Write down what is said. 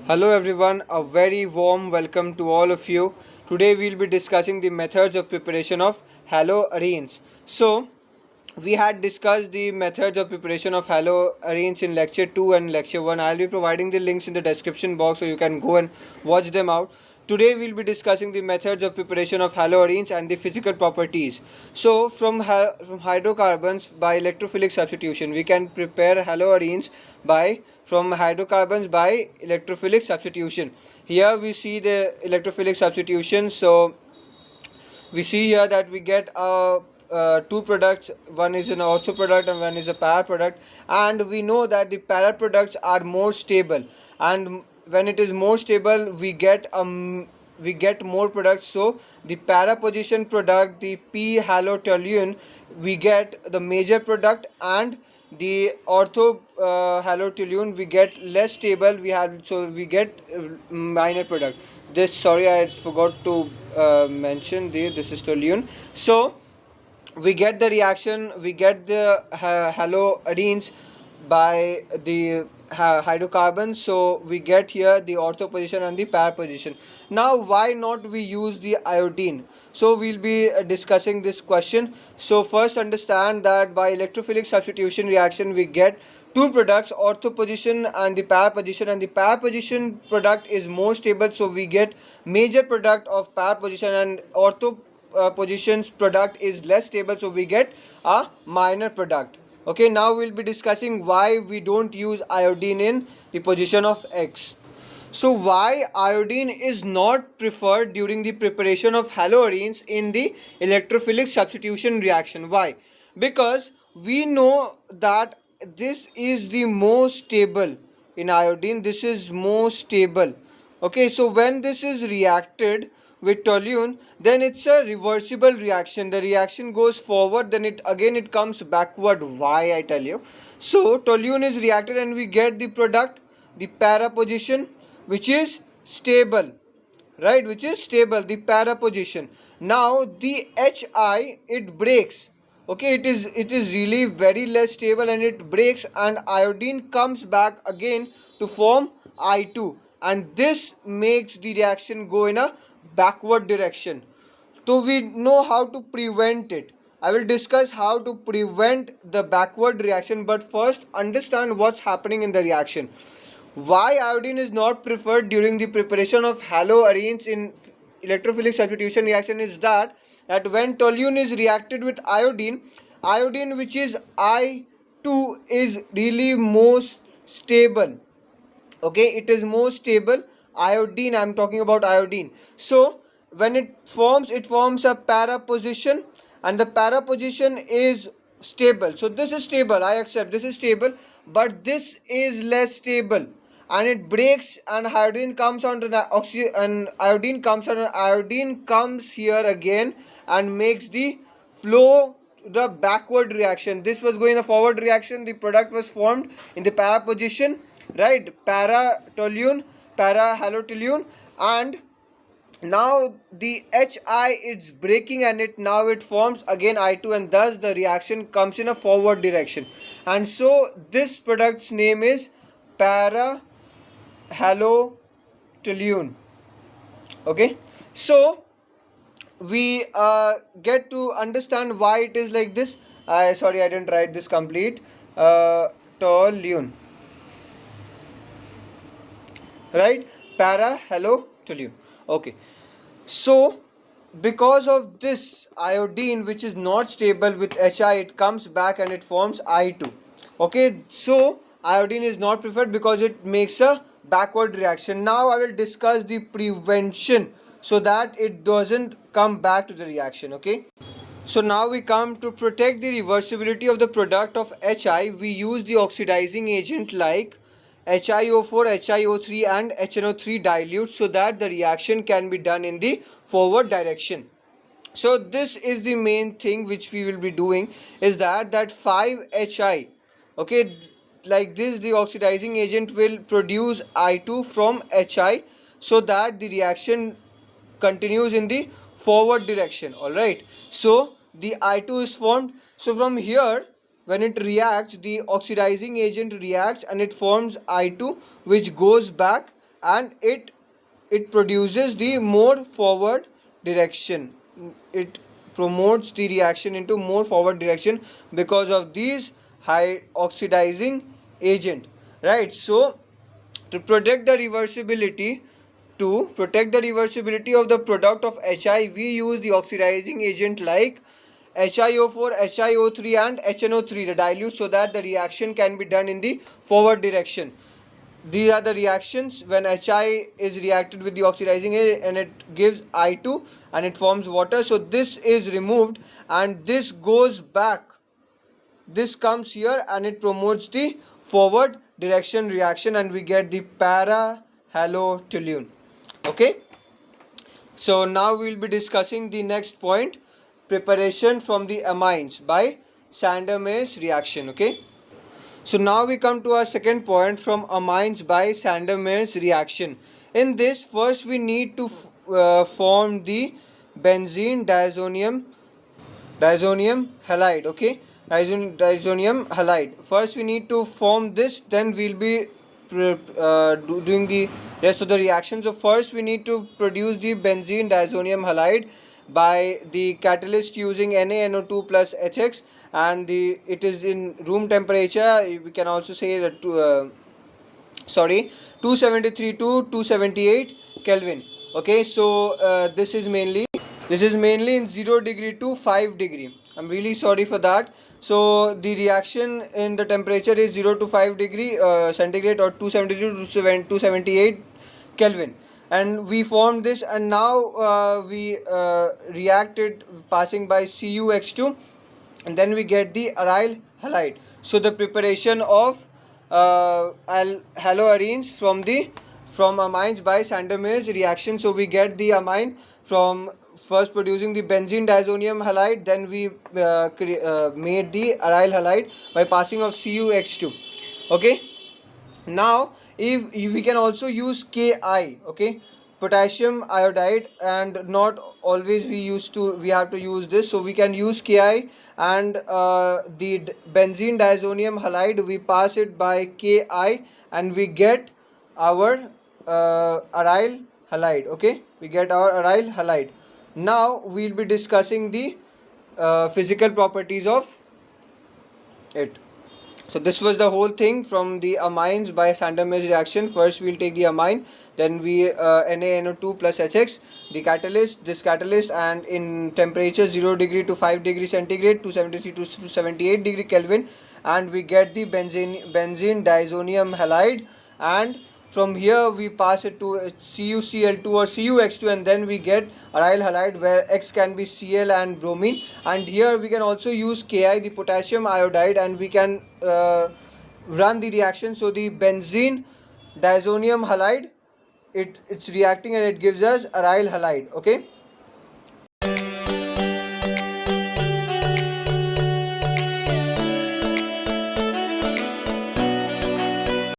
Hello everyone, a very warm welcome to all of you. Today we'll be discussing the methods of preparation of haloarenes. So, we had discussed the methods of preparation of haloarenes in lecture 2 and lecture 1. I'll be providing the links in the description box so you can go and watch them out. Today we'll be discussing the methods of preparation of haloarenes and the physical properties. So from hydrocarbons by electrophilic substitution we can prepare haloarenes by from hydrocarbons by electrophilic substitution. Here we see the electrophilic substitution. So we see here that we get two products. One is an ortho product and one is a para product, and we know that the para products are more stable, and when it is more stable we get more products. So the para position product, the p halotoluene, we get the major product, and the ortho halotoluene we get less stable, we get minor product. This, sorry, I forgot to mention this is toluene. So we get the reaction, we get the haloarenes by the hydrocarbons. So we get here the ortho position and the para position. Now why not we use the iodine? So we'll be discussing this question. So first understand that by electrophilic substitution reaction we get two products, ortho position and the para position, and the para position product is more stable, so we get major product of para position, and ortho positions product is less stable, so we get a minor product. Okay, now we'll be discussing why we don't use iodine in the position of X. So why iodine is not preferred during the preparation of haloarenes in the electrophilic substitution reaction? Why? Because we know that this is the most stable in iodine. This is most stable. Okay, so when this is reacted with toluene, then it's a reversible reaction. The reaction goes forward, then it comes backward. Why, I tell you? So toluene is reacted and we get the product, the para position, which is stable, right? Which is stable, the para position. Now the Hi, it breaks. Okay, it is really very less stable and it breaks, and iodine comes back again to form I2, and this makes the reaction go in a backward direction. So we know how to prevent it. I will discuss how to prevent the backward reaction, but first understand what's happening in the reaction. Why iodine is not preferred during the preparation of haloarenes in electrophilic substitution reaction is that when toluene is reacted with iodine which is I2 is really most stable. Okay, it is more stable. Iodine, I'm talking about iodine. So when it forms a para position, and the para position is stable. So this is stable, I accept, this is stable, but this is less stable, and it breaks, and iodine comes on to the and iodine comes here again and makes the flow the backward reaction. This was going a forward reaction, the product was formed in the para position, right? Para toluene, para halotoluene, and now the Hi is breaking, and it forms again I2, and thus the reaction comes in a forward direction, and so this product's name is para halotoluene. Okay, so we get to understand why it is like this. Sorry, I didn't write this complete. Toluene, right? Para halotoluene. Okay, so because of this iodine which is not stable with Hi, it comes back and it forms I2. Okay, so iodine is not preferred because it makes a backward reaction. Now I will discuss the prevention so that it doesn't come back to the reaction. Okay, so now we come to protect the reversibility of the product of Hi. We use the oxidizing agent like HiO4, HiO3 and HNO3 dilute so that the reaction can be done in the forward direction. So this is the main thing which we will be doing, is that 5Hi. Okay, like this the oxidizing agent will produce I2 from Hi so that the reaction continues in the forward direction. All right, so the I2 is formed. So from here, when it reacts, the oxidizing agent reacts and it forms I2 which goes back and it produces the more forward direction. It promotes the reaction into more forward direction because of these high oxidizing agent, right? So to protect the reversibility of the product of HI, we use the oxidizing agent like HiO4, HiO3 and HNO3, the dilute, so that the reaction can be done in the forward direction. These are the reactions when Hi is reacted with the oxidizing agent and it gives I2 and it forms water. So this is removed and this goes back. This comes here and it promotes the forward direction reaction and we get the para halotoluene. Okay. So now we will be discussing the next point, preparation from the amines by Sander-Mears reaction. Okay. So now we come to our second point, from amines by Sander-Mears reaction. In this, first we need to form the benzene diazonium halide. Okay, diazonium halide. First we need to form this, then we'll be doing the rest of the reaction. So first we need to produce the benzene diazonium halide by the catalyst using NaNO2 plus HX, and it is in room temperature. We can also say that 273 to 278 Kelvin. Okay, so this is mainly in 0 degree to 5 degree. I'm really sorry for that. So the reaction in the temperature is 0 to 5 degree centigrade, or 272 to 278 Kelvin, and we formed this, and now we react it passing by CuH2, and then we get the aryl halide. So the preparation of haloarenes from amines by Sander-Mears reaction. So we get the amine from first producing the benzene diazonium halide, then we made the aryl halide by passing of CuH2. Okay. Now if we can also use Ki, okay, potassium iodide, and not always we have to use this, so we can use Ki, and the benzene diazonium halide, we pass it by Ki and we get our aryl halide. Okay, we get our aryl halide. Now we'll be discussing the physical properties of it. So this was the whole thing from the amines by Sander-Mears reaction. First we'll take the amine, then we NaNO2 plus HX, the catalyst, this catalyst, and in temperature 0 degree to 5 degree centigrade, 273 to 278 degree Kelvin, and we get the benzene diazonium halide, and from here we pass it to CuCl2 or CuH2, and then we get aryl halide, where X can be Cl and bromine, and here we can also use Ki, the potassium iodide, and we can run the reaction. So the benzene diazonium halide, it's reacting and it gives us aryl halide. Okay,